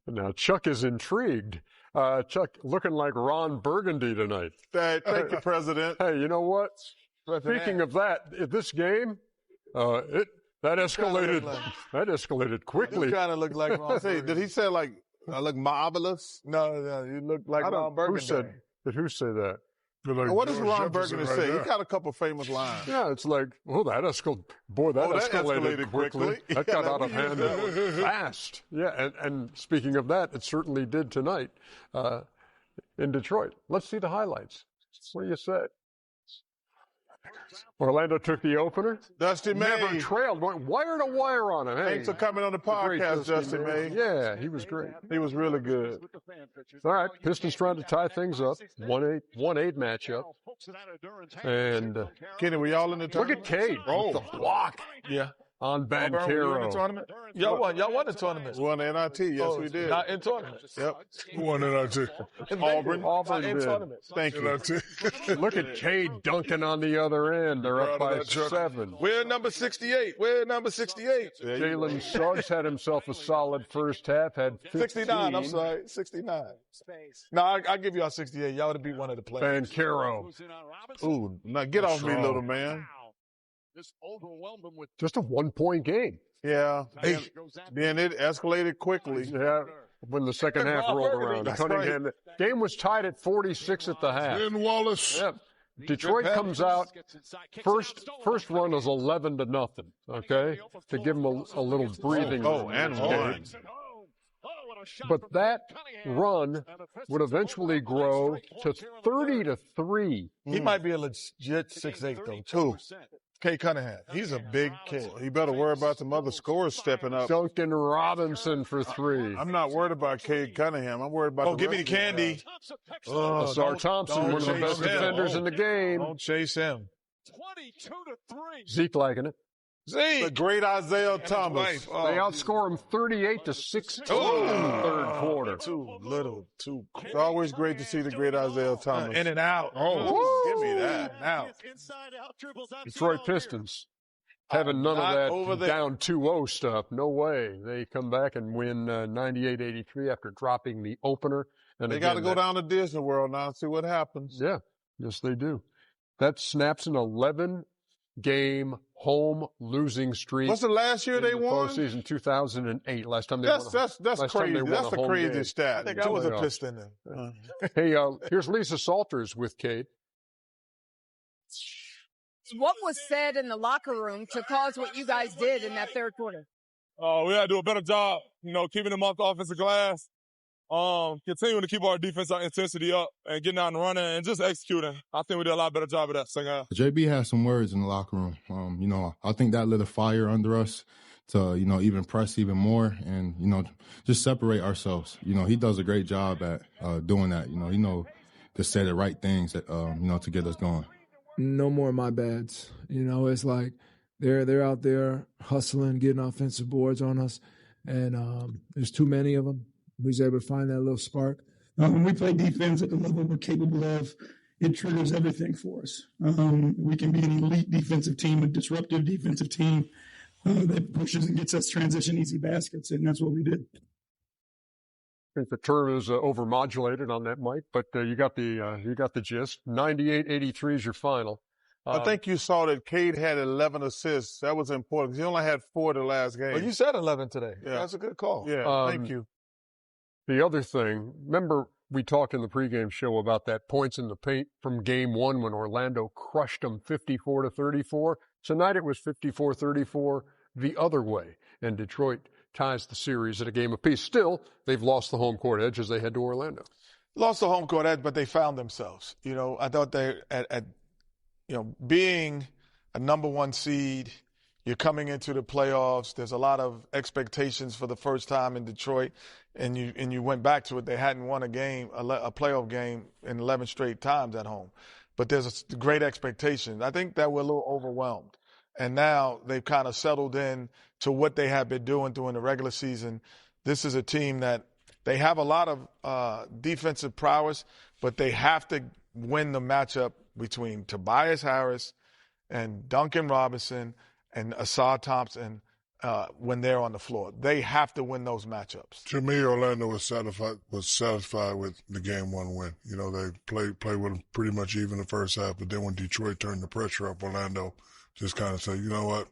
Now, Chuck is intrigued. Chuck looking like Ron Burgundy tonight. Thank you, President. Hey, you know what? Speaking of that, this game, that escalated quickly. You kind of look like Ron. Did he say like I look marvelous? No, you look like Ron Burgundy. Who said that? Like, what does Ron Burgundy say? He got a couple famous lines. Yeah, it's like, that escalated quickly. That got out of hand fast. Yeah, and speaking of that, it certainly did tonight in Detroit. Let's see the highlights. What do you say? Orlando took the opener. Dusty May. Never trailed. Went wire to wire on him. Hey, thanks for coming on the podcast, Dusty May. Yeah, he was great. He was really good. All right, Pistons trying to tie things up. 1-8 matchup. And Kenny, were y'all in the tournament? Look at Cade. Oh, the block. Yeah. On Banchero. Y'all won the tournament. We won the NIT. Yes, we did. Not in tournaments. Yep. Who won NIT? Auburn in did. tournaments. Thank you. Look at Cade dunking on the other end. They're up by 7. We're number 68. Jalen Suggs had himself a solid first half. Had 15. 69. I'm sorry. 69. No, I'll give y'all 68. Y'all would have beat one of the players. Banchero. Ooh, now get off me, little man. Just a 1-point game. Yeah. Then it escalated quickly. Yeah. When the second half rolled around. Cunningham. Right. The game was tied at 46 at the half. Ben Wallace. Yep. Detroit comes out. First run is 11-0. Okay, to give them a little breathing room. And one. But that run would eventually grow to 30-3. He might be a legit 6'8", though, too. Cade Cunningham. He's a big kid. He better worry about some other scores stepping up. Duncan Robinson for 3. I'm not worried about Cade Cunningham. I'm worried about give me the candy. Asar Thompson, one of the best defenders in the game. Don't chase him. 22-3. Zeke liking it. Zeke. The great Isaiah Thomas. They outscore him 38-16 in the third quarter. Too little, too quick. It's always great to see the great Isaiah Thomas. In and out. Give me that. Now. Detroit Pistons having none of that down 2-0 stuff. No way. They come back and win 98-83 after dropping the opener. And they got to go down to Disney World now and see what happens. Yeah. Yes, they do. That snaps an 11-game home losing streak. What's the last year they won? Postseason 2008. Last time they won. That's crazy. That's a crazy stat. I think I was a Piston then. Hey, here's Lisa Salters with Cade. What was said in the locker room to cause what you guys did in that third quarter? We had to do a better job, keeping them off the offensive glass. Continuing to keep our defensive intensity up and getting out and running and just executing. I think we did a lot better job of that second half. JB had some words in the locker room. I think that lit a fire under us to, even press even more and, just separate ourselves. He does a great job at doing that. To say the right things that, to get us going. No more my bads. It's like they're out there hustling, getting offensive boards on us, and there's too many of them. Who's able to find that little spark. When we play defense at the level we're capable of, it triggers everything for us. We can be an elite defensive team, a disruptive defensive team that pushes and gets us transition easy baskets, and that's what we did. I think the term is overmodulated on that, Mike, but you got the gist. 98-83 is your final. I think you saw that Cade had 11 assists. That was important because he only had 4 the last game. Well, you said 11 today. Yeah. That's a good call. Yeah, thank you. The other thing, remember we talked in the pregame show about that points in the paint from game 1 when Orlando crushed them 54-34. Tonight it was 54-34 the other way, and Detroit ties the series at a game apiece. Still, they've lost the home court edge as they head to Orlando. Lost the home court edge, but they found themselves. I thought they being a number 1 seed, you're coming into the playoffs. There's a lot of expectations for the first time in Detroit, and you went back to it. They hadn't won a playoff game in 11 straight times at home. But there's a great expectation. I think that we're a little overwhelmed. And now they've kind of settled in to what they have been doing during the regular season. This is a team that they have a lot of defensive prowess, but they have to win the matchup between Tobias Harris and Duncan Robinson and Asar Thompson when they're on the floor. They have to win those matchups. To me, Orlando was satisfied with the game one win. You know, they played with them pretty much even the first half, but then when Detroit turned the pressure up, Orlando just kind of said, you know what,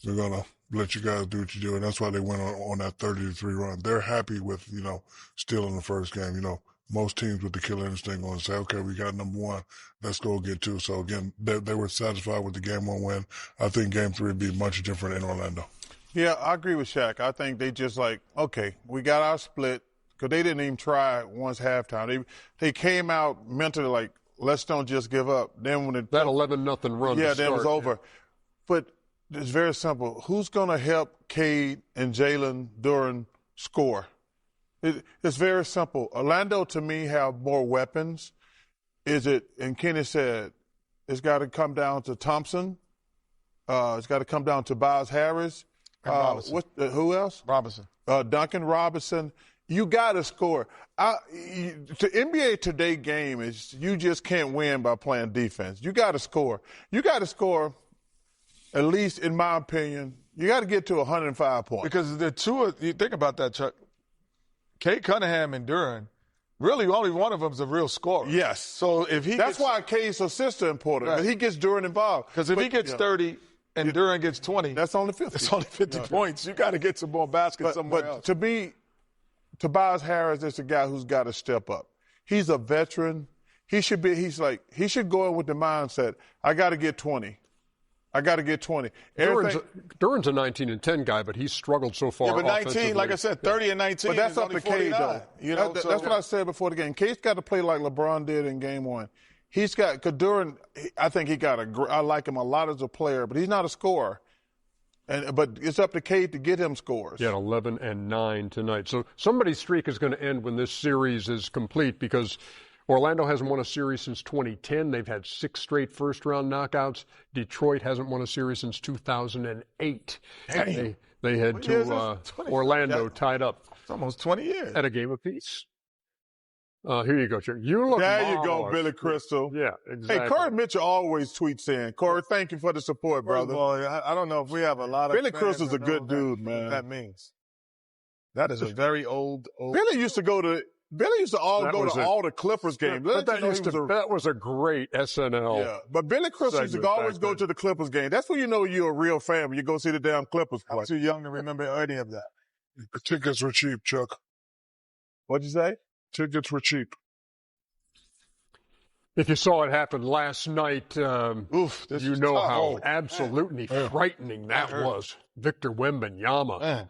we're going to let you guys do what you do. And that's why they went on that 30-3 run. They're happy with, you know, still in the first game. You know, most teams with the killer instinct going to say, okay, we got number one, let's go get two. So again, they were satisfied with the game one win. I think game three would be much different in Orlando. Yeah, I agree with Shaq. I think they just like, okay, we got our split, because they didn't even try once halftime. They came out mentally like, let's don't just give up. Then when that 11-0 run, yeah, that was over. But it's very simple. Who's going to help Cade and Jalen Duren score? It's very simple. Orlando, to me, have more weapons. And Kenny said, it's got to come down to Thompson. It's got to come down to Tobias Harris. Who else? Robinson. Duncan Robinson. You got to score. The NBA Today game is you just can't win by playing defense. You got to score. You got to score, at least in my opinion, you got to get to 105 points. Because the two, you think about that, Chuck. Cade Cunningham and Duren, really only one of them is a real scorer. Yes. So if that's why Cade's assist is important. Right. He gets Duren involved. Because if he gets 30 and Duren gets 20, that's only 50. That's only 50 points. You got to get some more baskets somewhere else. But to me, Tobias Harris is the guy who's got to step up. He's a veteran. He should go in with the mindset, I got to get 20. I got to get 20. Duren's a 19 and 10 guy, but he's struggled so far. Yeah, but 19, like I said, 30 and 19. But that's up to Cade, though. You know, that's what I said before the game. Cade's got to play like LeBron did in game one. He's got, because Duren, I think I like him a lot as a player, but he's not a scorer. But it's up to Cade to get him scores. Yeah, 11 and 9 tonight. So somebody's streak is going to end when this series is complete, because Orlando hasn't won a series since 2010. They've had 6 straight first-round knockouts. Detroit hasn't won a series since 2008. They had Orlando tied up. It's almost 20 years. At a game apiece. Here you go, Chuck. You look There you go, Billy Crystal. Yeah, exactly. Hey, Corey Mitchell always tweets in. Corey, thank you for the support, brother. I don't know if we have a lot of Billy Crystal's a good dude, man. What that means. That is a very old. Billy used to go to all the Clippers games. That was a great SNL. Yeah, but Billy Crystal used to always go to the Clippers game. That's when you know you're a real fan, when you go see the damn Clippers play. I'm too young to remember any of that. The tickets were cheap, Chuck. What'd you say? Tickets were cheap. If you saw it happen last night, you know how absolutely frightening that was. Victor Wembanyama. Man.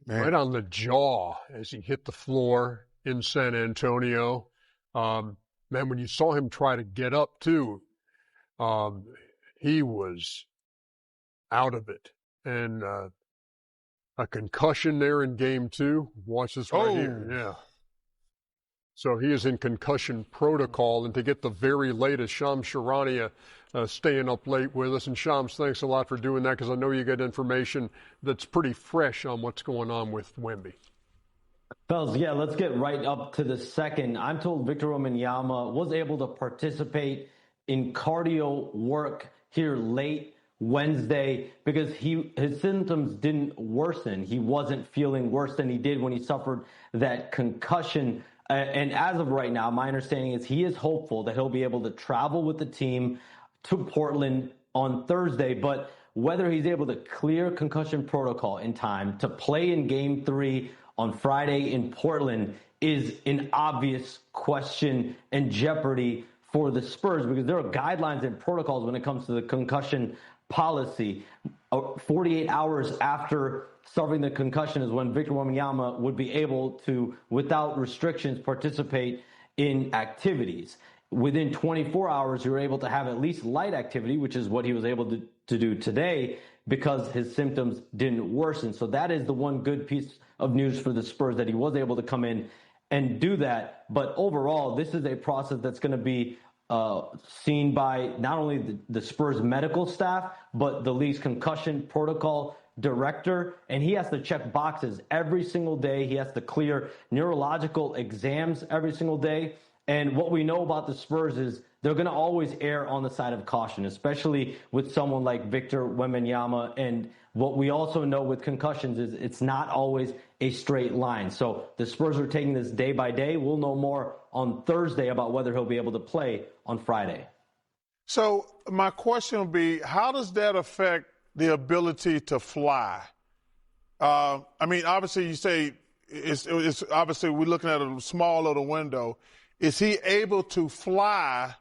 Right on the jaw as he hit the floor in San Antonio. Man, when you saw him try to get up, too, he was out of it. And a concussion there in game 2. Watch this right here. Yeah. So he is in concussion protocol. And to get the very latest, Shams Charania staying up late with us. And Shams, thanks a lot for doing that, because I know you get information that's pretty fresh on what's going on with Wemby. Fellas, yeah, let's get right up to the second. I'm told Victor Wembanyama was able to participate in cardio work here late Wednesday because his symptoms didn't worsen. He wasn't feeling worse than he did when he suffered that concussion. And as of right now, my understanding is he is hopeful that he'll be able to travel with the team to Portland on Thursday. But whether he's able to clear concussion protocol in time to play in Game 3 on Friday in Portland is an obvious question and jeopardy for the Spurs, because there are guidelines and protocols when it comes to the concussion policy. 48 hours after suffering the concussion is when Victor Wembanyama would be able to, without restrictions, participate in activities. Within 24 hours, you're able to have at least light activity, which is what he was able to do today, because his symptoms didn't worsen. So that is the one good piece of news for the Spurs, that he was able to come in and do that. But overall, this is a process that's going to be seen by not only the Spurs medical staff, but the league's concussion protocol director. And he has to check boxes every single day. He has to clear neurological exams every single day. And what we know about the Spurs is they're going to always err on the side of caution, especially with someone like Victor Wembanyama. And What we also know with concussions is it's not always a straight line. So the Spurs are taking this day by day. We'll know more on Thursday about whether he'll be able to play on Friday. So my question will be, how does that affect the ability to fly? I mean, obviously you say it's obviously we're looking at a small little window. Is he able to fly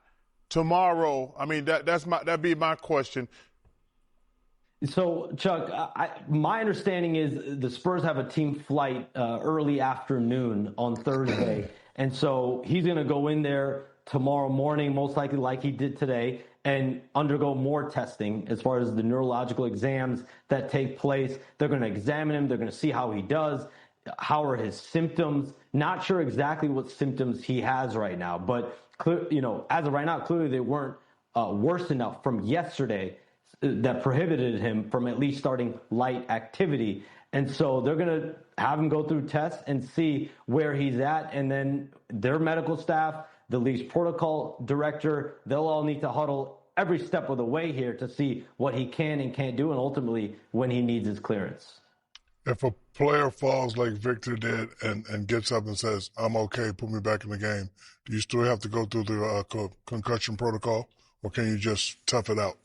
tomorrow? I mean, that'd be my question. So, Chuck, my understanding is the Spurs have a team flight early afternoon on Thursday. And so he's going to go in there tomorrow morning, most likely like he did today, and undergo more testing as far as the neurological exams that take place. They're going to examine him. They're going to see how he does. How are his symptoms? Not sure exactly what symptoms he has right now. But, as of right now, clearly they weren't worse enough from yesterday that prohibited him from at least starting light activity. And so they're going to have him go through tests and see where he's at. And then their medical staff, the league's protocol director, they'll all need to huddle every step of the way here to see what he can and can't do, and ultimately when he needs his clearance. If a player falls like Victor did and gets up and says, I'm okay, put me back in the game, do you still have to go through the concussion protocol, or can you just tough it out?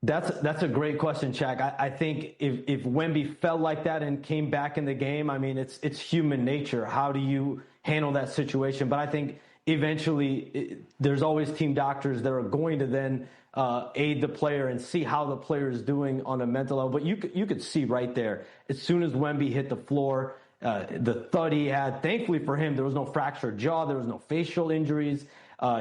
That's a great question, Shaq. I think if Wemby felt like that and came back in the game, I mean, it's human nature. How do you handle that situation? But I think eventually there's always team doctors that are going to then aid the player and see how the player is doing on a mental level. But you could see right there, as soon as Wemby hit the floor, the thud he had, thankfully for him, there was no fractured jaw, there was no facial injuries.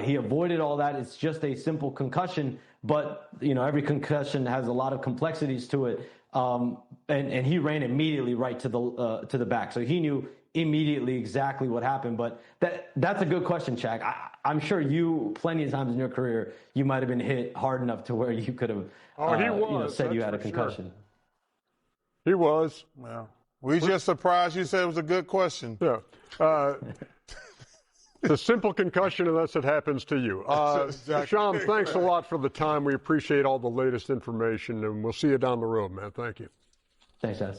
He avoided all that. It's just a simple concussion. But, every concussion has a lot of complexities to it. And he ran immediately right to the back. So he knew immediately exactly what happened. But that's a good question, Shaq. I'm sure you, plenty of times in your career, you might have been hit hard enough to where you could have said you had a concussion. Sure. He was. Well, we just surprised you said it was a good question. Yeah. It's a simple concussion unless it happens to you. Sham, thanks a lot for the time. We appreciate all the latest information, and we'll see you down the road, man. Thank you. Thanks, guys.